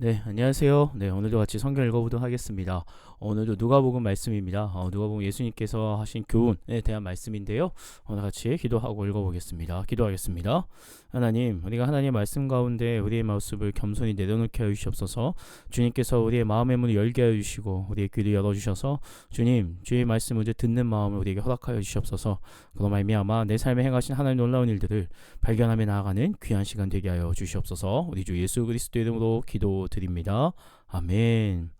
네, 안녕하세요. 네, 오늘도 같이 성경 읽어보도록 하겠습니다. 오늘도 누가복음 말씀입니다. 누가복음 예수님께서 하신 교훈에 대한 말씀인데요. 오늘 같이 기도하고 읽어보겠습니다. 기도하겠습니다. 하나님, 우리가 하나님의 말씀 가운데 우리의 모습을 겸손히 내려놓게 하여 주시옵소서. 주님께서 우리의 마음의 문을 열게 하여 주시고 우리의 귀를 열어주셔서 주님, 주의 말씀을 이제 듣는 마음을 우리에게 허락하여 주시옵소서. 그로 말미암아 내 삶에 행하신 하나님 놀라운 일들을 발견하며 나아가는 귀한 시간 되게 하여 주시옵소서. 우리 주 예수 그리스도 이름으로 기도드립니다. 아멘.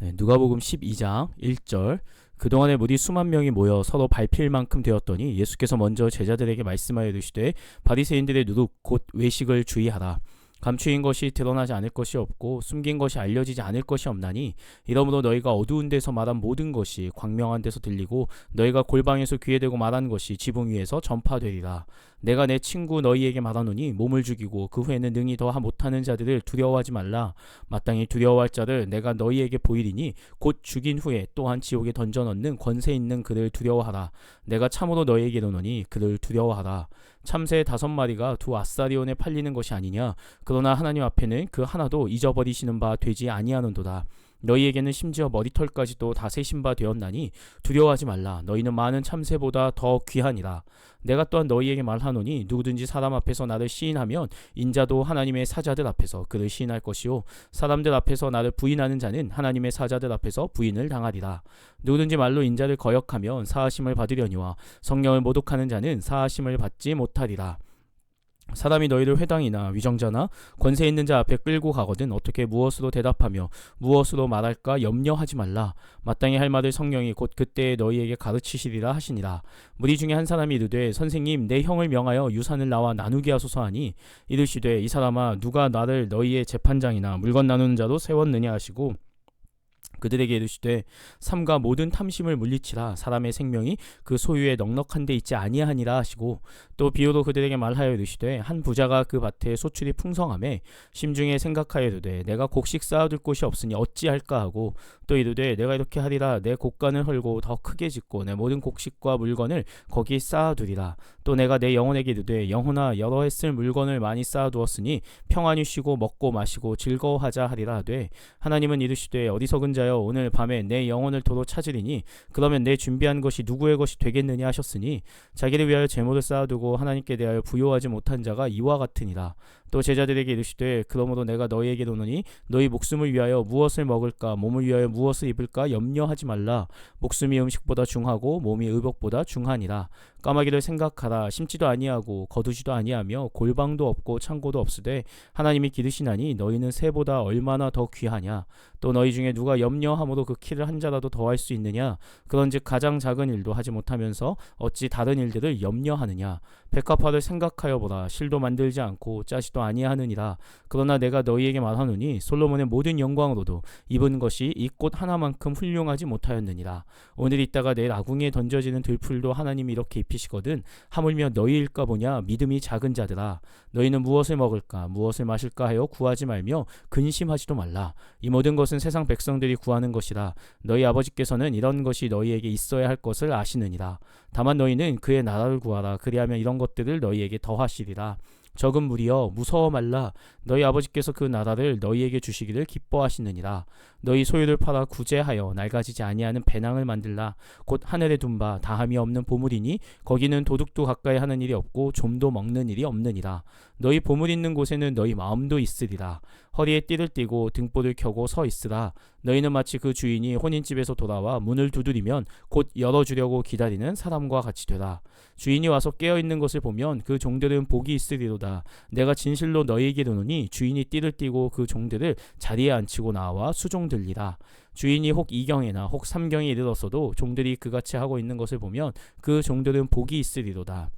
네, 누가복음 12장 1절. 그동안에 무리 수만 명이 모여 서로 밟힐 만큼 되었더니 예수께서 먼저 제자들에게 말씀하여 이르시되 바리새인들의 누룩 곧 외식을 주의하라. 감추인 것이 드러나지 않을 것이 없고 숨긴 것이 알려지지 않을 것이 없나니 이러므로 너희가 어두운 데서 말한 모든 것이 광명한 데서 들리고 너희가 골방에서 귀에 대고 말한 것이 지붕 위에서 전파되리라. 내가 내 친구 너희에게 말하노니 몸을 죽이고 그 후에는 능히 더하 못하는 자들을 두려워하지 말라. 마땅히 두려워할 자를 내가 너희에게 보이리니 곧 죽인 후에 또한 지옥에 던져 넣는 권세 있는 그를 두려워하라. 내가 참으로 너희에게 이르노니 그를 두려워하라. 참새 5마리가 두 아사리온에 팔리는 것이 아니냐. 그러나 하나님 앞에는 그 하나도 잊어버리시는 바 되지 아니하는도다. 너희에게는 심지어 머리털까지도 다 세신 바 되었나니 두려워하지 말라. 너희는 많은 참새보다 더 귀하니라. 내가 또한 너희에게 말하노니 누구든지 사람 앞에서 나를 시인하면 인자도 하나님의 사자들 앞에서 그를 시인할 것이요 사람들 앞에서 나를 부인하는 자는 하나님의 사자들 앞에서 부인을 당하리라. 누구든지 말로 인자를 거역하면 사하심을 받으려니와 성령을 모독하는 자는 사하심을 받지 못하리라. 사람이 너희를 회당이나 위정자나 권세 있는 자 앞에 끌고 가거든 어떻게 무엇으로 대답하며 무엇으로 말할까 염려하지 말라. 마땅히 할 말을 성령이 곧 그때에 너희에게 가르치시리라 하시니라. 무리 중에 한 사람이 이르되 선생님 내 형을 명하여 유산을 나와 나누게 하소서 하니 이르시되 이 사람아 누가 나를 너희의 재판장이나 물건 나누는 자로 세웠느냐 하시고 그들에게 이르시되 삼가 모든 탐심을 물리치라. 사람의 생명이 그 소유에 넉넉한 데 있지 아니하니라 하시고 또 비유로 그들에게 말하여 이르시되 한 부자가 그 밭에 소출이 풍성하매 심중에 생각하여 이르되 내가 곡식 쌓아둘 곳이 없으니 어찌할까 하고 또 이르되 내가 이렇게 하리라. 내 곡간을 헐고 더 크게 짓고 내 모든 곡식과 물건을 거기 쌓아두리라. 또 내가 내 영혼에게 이르되 영혼아 여러 해 쓸 물건을 많이 쌓아두었으니 평안히 쉬고 먹고 마시고 즐거워하자 하리라 하되 하나님은 이르시되 어리석은 자여 오늘 밤에 내 영혼을 도로 찾으리니 그러면 내 준비한 것이 누구의 것이 되겠느냐 하셨으니 자기를 위하여 재물을 쌓아두고 하나님께 대하여 부요하지 못한 자가 이와 같으니라. 또 제자들에게 이르시되 그러므로 내가 너희에게 이르노니 너희 목숨을 위하여 무엇을 먹을까 몸을 위하여 무엇을 입을까 염려하지 말라. 목숨이 음식보다 중하고 몸이 의복보다 중하니라. 까마귀를 생각하라. 심지도 아니하고 거두지도 아니하며 골방도 없고 창고도 없으되 하나님이 기르시나니 너희는 새보다 얼마나 더 귀하냐. 또 너희 중에 누가 염려함으로 그 키를 한 자라도 더할 수 있느냐. 그런즉 가장 작은 일도 하지 못하면서 어찌 다른 일들을 염려하느냐. 백합화를 생각하여 보라. 실도 만들지 않고 짜지도 아니하느니라. 그러나 내가 너희에게 말하노니 솔로몬의 모든 영광으로도 입은 것이 이 꽃 하나만큼 훌륭하지 못하였느니라. 오늘 있다가 내일 아궁이에 던져지는 들풀도 하나님이 이렇게 입히시거든 하물며 너희일까 보냐. 믿음이 작은 자들아. 너희는 무엇을 먹을까 무엇을 마실까 하여 구하지 말며 근심하지도 말라. 이 모든 것은 세상 백성들이 구하는 것이라. 너희 아버지께서는 이런 것이 너희에게 있어야 할 것을 아시느니라. 다만 너희는 그의 나라를 구하라. 그리하면 이런 것들을 너희에게 더하시리라. 적은 무리여 무서워 말라. 너희 아버지께서 그 나라를 너희에게 주시기를 기뻐하시느니라. 너희 소유를 팔아 구제하여 낡아지지 아니하는 배낭을 만들라. 곧 하늘에 둔 바 다함이 없는 보물이니 거기는 도둑도 가까이 하는 일이 없고 좀도 먹는 일이 없느니라. 너희 보물 있는 곳에는 너희 마음도 있으리라. 허리에 띠를 띠고 등불을 켜고 서 있으라. 너희는 마치 그 주인이 혼인집에서 돌아와 문을 두드리면 곧 열어주려고 기다리는 사람과 같이 되라. 주인이 와서 깨어있는 것을 보면 그 종들은 복이 있으리로다. 내가 진실로 너희에게 이르노니 주인이 띠를 띠고 그 종들을 자리에 앉히고 나와 수종들리라. 주인이 혹 2경에나 혹 3경에 이르렀어도 종들이 그같이 하고 있는 것을 보면 그 종들은 복이 있으리로다.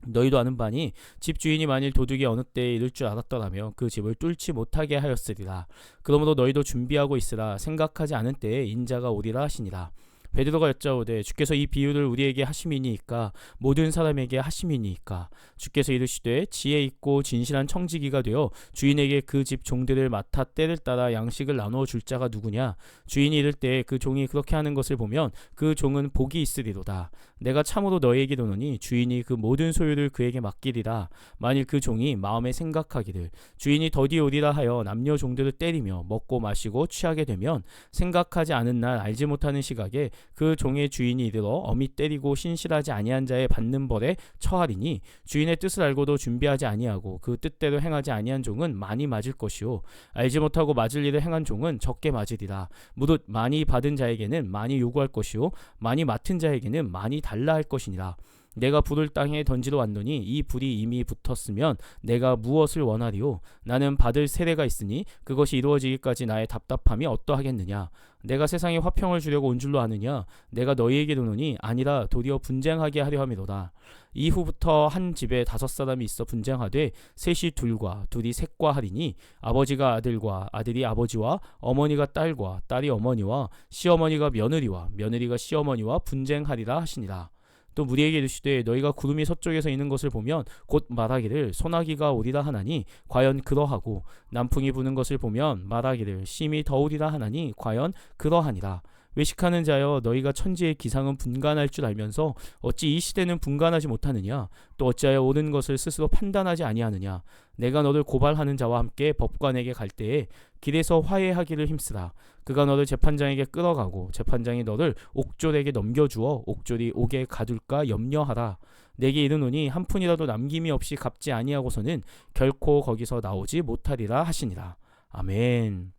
너희도 아는 바니 집 주인이 만일 도둑이 어느 때에 이를 줄 알았더라면 그 집을 뚫지 못하게 하였으리라. 그러므로 너희도 준비하고 있으라. 생각하지 않은 때에 인자가 오리라 하시니라. 베드로가 여짜오되 주께서 이 비유를 우리에게 하심이니이까 모든 사람에게 하심이니이까. 주께서 이르시되 지혜 있고 진실한 청지기가 되어 주인에게 그 집 종들을 맡아 때를 따라 양식을 나누어 줄 자가 누구냐. 주인이 이를 때 그 종이 그렇게 하는 것을 보면 그 종은 복이 있으리로다. 내가 참으로 너희에게 이르노니 주인이 그 모든 소유를 그에게 맡기리라. 만일 그 종이 마음에 생각하기를 주인이 더디 오리라 하여 남녀 종들을 때리며 먹고 마시고 취하게 되면 생각하지 않은 날 알지 못하는 시각에 그 종의 주인이 이르러 엄히 때리고 신실하지 아니한 자의 받는 벌에 처하리니 주인의 뜻을 알고도 준비하지 아니하고 그 뜻대로 행하지 아니한 종은 많이 맞을 것이요 알지 못하고 맞을 일을 행한 종은 적게 맞으리라. 무릇 많이 받은 자에게는 많이 요구할 것이요 많이 맡은 자에게는 많이 달라 할 것이니라. 내가 불을 땅에 던지러 왔노니 이 불이 이미 붙었으면 내가 무엇을 원하리요. 나는 받을 세례가 있으니 그것이 이루어지기까지 나의 답답함이 어떠하겠느냐. 내가 세상에 화평을 주려고 온 줄로 아느냐. 내가 너희에게 이르노니 아니라 도리어 분쟁하게 하려 함이로다. 이후부터 한 집에 5사람이 있어 분쟁하되 셋이 둘과 둘이 셋과 하리니 아버지가 아들과 아들이 아버지와 어머니가 딸과 딸이 어머니와 시어머니가 며느리와 며느리가 시어머니와 분쟁하리라 하시니라. 또 무리에게 이르시되 너희가 구름이 서쪽에서 있는 것을 보면 곧 말하기를 소나기가 오리라 하나니 과연 그러하고 남풍이 부는 것을 보면 말하기를 심히 더우리라 하나니 과연 그러하니라. 외식하는 자여 너희가 천지의 기상은 분간할 줄 알면서 어찌 이 시대는 분간하지 못하느냐. 또 어찌하여 옳은 것을 스스로 판단하지 아니하느냐. 내가 너를 고발하는 자와 함께 법관에게 갈 때에 길에서 화해하기를 힘쓰라. 그가 너를 재판장에게 끌어가고 재판장이 너를 옥졸에게 넘겨주어 옥졸이 옥에 가둘까 염려하라. 내게 이르노니 한 푼이라도 남김이 없이 갚지 아니하고서는 결코 거기서 나오지 못하리라 하시니라. 아멘.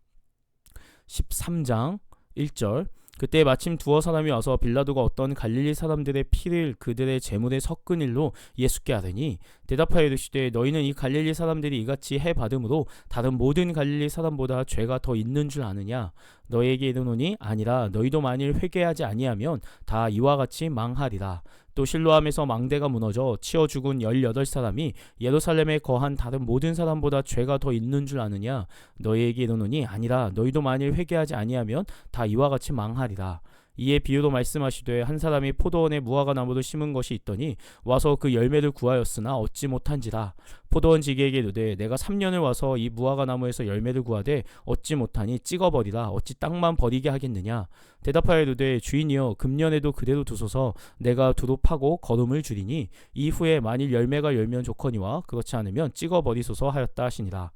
13장 1절. 그때 마침 두어 사람이 와서 빌라도가 어떤 갈릴리 사람들의 피를 그들의 제물에 섞은 일로 예수께 하더니 대답하여 이르시되 너희는 이 갈릴리 사람들이 이같이 해 받음으로 다른 모든 갈릴리 사람보다 죄가 더 있는 줄 아느냐. 너희에게 이르노니 아니라 너희도 만일 회개하지 아니하면 다 이와 같이 망하리라. 또 실로암에서 망대가 무너져 치어 죽은 18사람이 예루살렘에 거한 다른 모든 사람보다 죄가 더 있는 줄 아느냐. 너희에게 이르노니 아니라 너희도 만일 회개하지 아니하면 다 이와 같이 망하리라. 이에 비유로 말씀하시되 한 사람이 포도원에 무화과 나무를 심은 것이 있더니 와서 그 열매를 구하였으나 얻지 못한지라. 포도원 지기에게 이르되 내가 3년을 와서 이 무화과 나무에서 열매를 구하되 얻지 못하니 찍어버리라. 어찌 땅만 버리게 하겠느냐. 대답하여 이르되 주인이여 금년에도 그대로 두소서. 내가 두루 파고 거름을 주리니 이후에 만일 열매가 열면 좋거니와 그렇지 않으면 찍어버리소서 하였다 하시니라.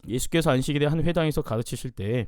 예수께서 안식일에 한 회당에서 가르치실 때에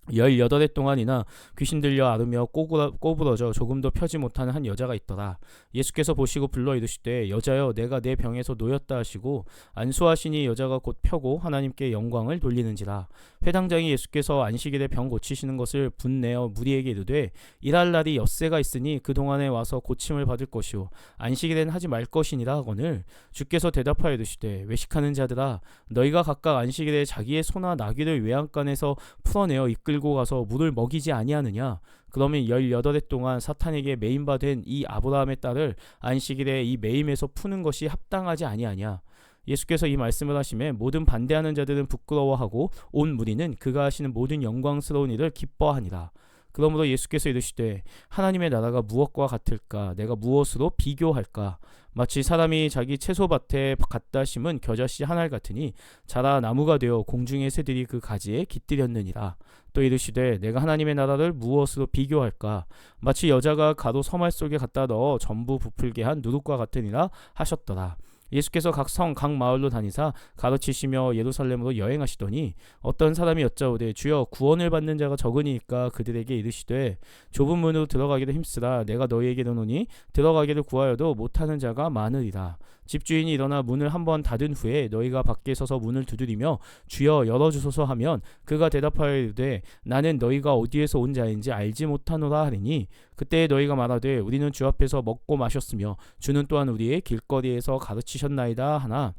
18해 동안이나 귀신 들려 앓으며 꼬부러져 조금도 펴지 못하는 한 여자가 있더라. 예수께서 보시고 불러 이르시되 여자여 내가 내 병에서 놓였다 하시고 안수하시니 여자가 곧 펴고 하나님께 영광을 돌리는지라. 회당장이 예수께서 안식일에 병 고치시는 것을 분내어 무리에게 이르되 일할 날이 엿새가 있으니 그 동안에 와서 고침을 받을 것이요 안식일에는 하지 말 것이니라 하거늘 주께서 대답하여 이르시되 외식하는 자들아 너희가 각각 안식일에 자기의 소나 나귀를 외양간에서 풀어내어 이끌고 가서 물을 먹이지 아니하느냐. 그러면 18해 동안 사탄에게 매임받은 이 아브라함의 딸을 안식일에 이 매임에서 푸는 것이 합당하지 아니하냐. 예수께서 이 말씀을 하시매 모든 반대하는 자들은 부끄러워하고 온 무리는 그가 하시는 모든 영광스러운 일을 기뻐하니라. 그러므로 예수께서 이르시되 하나님의 나라가 무엇과 같을까. 내가 무엇으로 비교할까. 마치 사람이 자기 채소밭에 갖다 심은 겨자씨 한 알 같으니 자라 나무가 되어 공중의 새들이 그 가지에 깃들였느니라. 또 이르시되 내가 하나님의 나라를 무엇으로 비교할까. 마치 여자가 가도 서말 속에 갖다 넣어 전부 부풀게 한 누룩과 같으니라 하셨더라. 예수께서 각 성 각 마을로 다니사 가르치시며 예루살렘으로 여행하시더니 어떤 사람이 여짜오되 주여 구원을 받는 자가 적으니까 그들에게 이르시되 좁은 문으로 들어가기를 힘쓰라. 내가 너희에게 이르노니 들어가기를 구하여도 못하는 자가 많으리라. 집주인이 일어나 문을 한번 닫은 후에 너희가 밖에 서서 문을 두드리며 주여 열어주소서 하면 그가 대답하여 이르되 나는 너희가 어디에서 온 자인지 알지 못하노라 하리니 그때 너희가 말하되 우리는 주 앞에서 먹고 마셨으며 주는 또한 우리의 길거리에서 가르치셨나이다 하나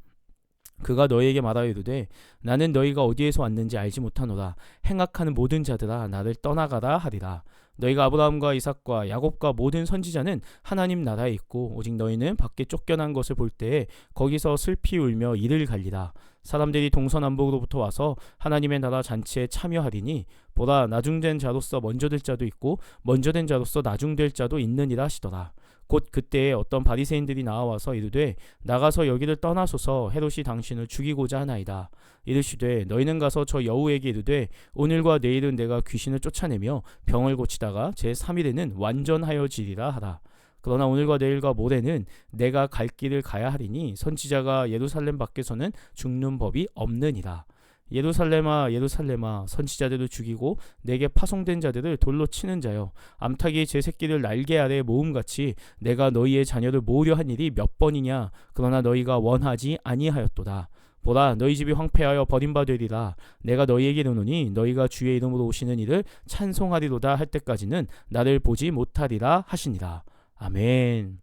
그가 너희에게 말하여 이르되 나는 너희가 어디에서 왔는지 알지 못하노라. 행악하는 모든 자들아 나를 떠나가라 하리라. 너희가 아브라함과 이삭과 야곱과 모든 선지자는 하나님 나라에 있고 오직 너희는 밖에 쫓겨난 것을 볼 때에 거기서 슬피 울며 이를 갈리라. 사람들이 동서남북으로부터 와서 하나님의 나라 잔치에 참여하리니 보다 나중된 자로서 먼저 될 자도 있고 먼저 된 자로서 나중될 자도 있느니라 하시더라. 곧 그때에 어떤 바리새인들이 나와서 이르되 나가서 여기를 떠나소서 헤롯이 당신을 죽이고자 하나이다. 이르시되 너희는 가서 저 여우에게 이르되 오늘과 내일은 내가 귀신을 쫓아내며 병을 고치다가 제 3일에는 완전하여지리라 하라. 그러나 오늘과 내일과 모레는 내가 갈 길을 가야 하리니 선지자가 예루살렘 밖에서는 죽는 법이 없느니라. 예루살렘아 예루살렘아 선지자들을 죽이고 내게 파송된 자들을 돌로 치는 자여 암탉이 제 새끼를 날개 아래 모음같이 내가 너희의 자녀를 모으려 한 일이 몇 번이냐. 그러나 너희가 원하지 아니하였도다. 보라 너희 집이 황폐하여 버림바 되리라. 내가 너희에게 이르노니 너희가 주의 이름으로 오시는 이를 찬송하리로다 할 때까지는 나를 보지 못하리라 하시니라. 아멘.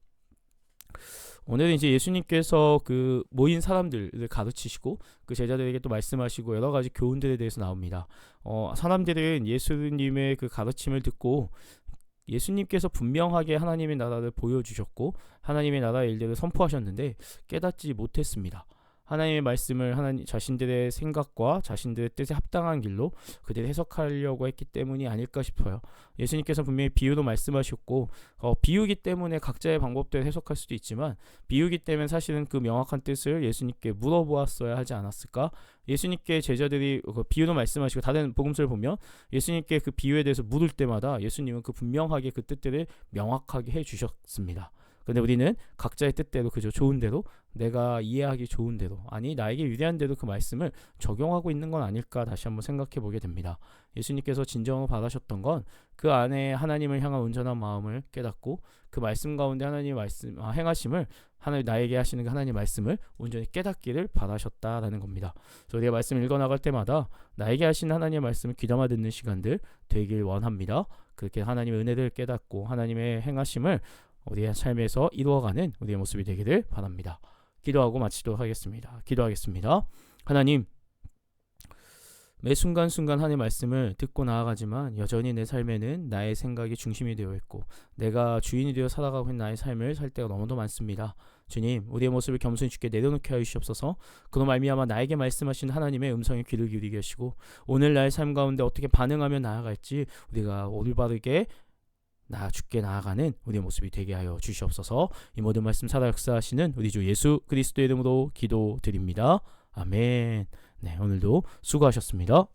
오늘은 이제 예수님께서 그 모인 사람들을 가르치시고 그 제자들에게 또 말씀하시고 여러 가지 교훈들에 대해서 나옵니다. 사람들은 예수님의 그 가르침을 듣고 예수님께서 분명하게 하나님의 나라를 보여주셨고 하나님의 나라의 일들을 선포하셨는데 깨닫지 못했습니다. 하나님의 말씀을 하나님 자신들의 생각과 자신들의 뜻에 합당한 길로 그들이 해석하려고 했기 때문이 아닐까 싶어요. 예수님께서 분명히 비유로 말씀하셨고 비유기 때문에 각자의 방법대로 해석할 수도 있지만 비유기 때문에 사실은 그 명확한 뜻을 예수님께 물어보았어야 하지 않았을까? 예수님께 제자들이 그 비유로 말씀하시고 다른 복음서를 보면 예수님께 그 비유에 대해서 물을 때마다 예수님은 그 분명하게 그 뜻들을 명확하게 해주셨습니다. 근데 우리는 각자의 뜻대로 그저 좋은 대로 내가 이해하기 좋은 대로 아니 나에게 유리한 대로 그 말씀을 적용하고 있는 건 아닐까 다시 한번 생각해 보게 됩니다. 예수님께서 진정으로 바라셨던 건 그 안에 하나님을 향한 온전한 마음을 깨닫고 그 말씀 가운데 하나님의 말씀 행하심을 하나님 나에게 하시는 그 하나님의 말씀을 온전히 깨닫기를 바라셨다라는 겁니다. 그래서 우리가 말씀을 읽어나갈 때마다 나에게 하시는 하나님의 말씀을 귀담아 듣는 시간들 되길 원합니다. 그렇게 하나님의 은혜를 깨닫고 하나님의 행하심을 우리의 삶에서 이루어가는 우리의 모습이 되기를 바랍니다. 기도하고 마치도록 하겠습니다. 기도하겠습니다. 하나님, 매 순간순간 하나님의 말씀을 듣고 나아가지만 여전히 내 삶에는 나의 생각이 중심이 되어 있고 내가 주인이 되어 살아가고 있는 나의 삶을 살 때가 너무도 많습니다. 주님, 우리의 모습을 겸손히 주께 내려놓게 하여 주시옵소서. 그로 말미암아 나에게 말씀하신 하나님의 음성에 귀를 기울이게 하시고 오늘 나의 삶 가운데 어떻게 반응하며 나아갈지 우리가 올바르게 주께 나아가는 우리의 모습이 되게 하여 주시옵소서. 이 모든 말씀 살아 역사하시는 우리 주 예수 그리스도의 이름으로 기도드립니다. 아멘. 네, 오늘도 수고하셨습니다.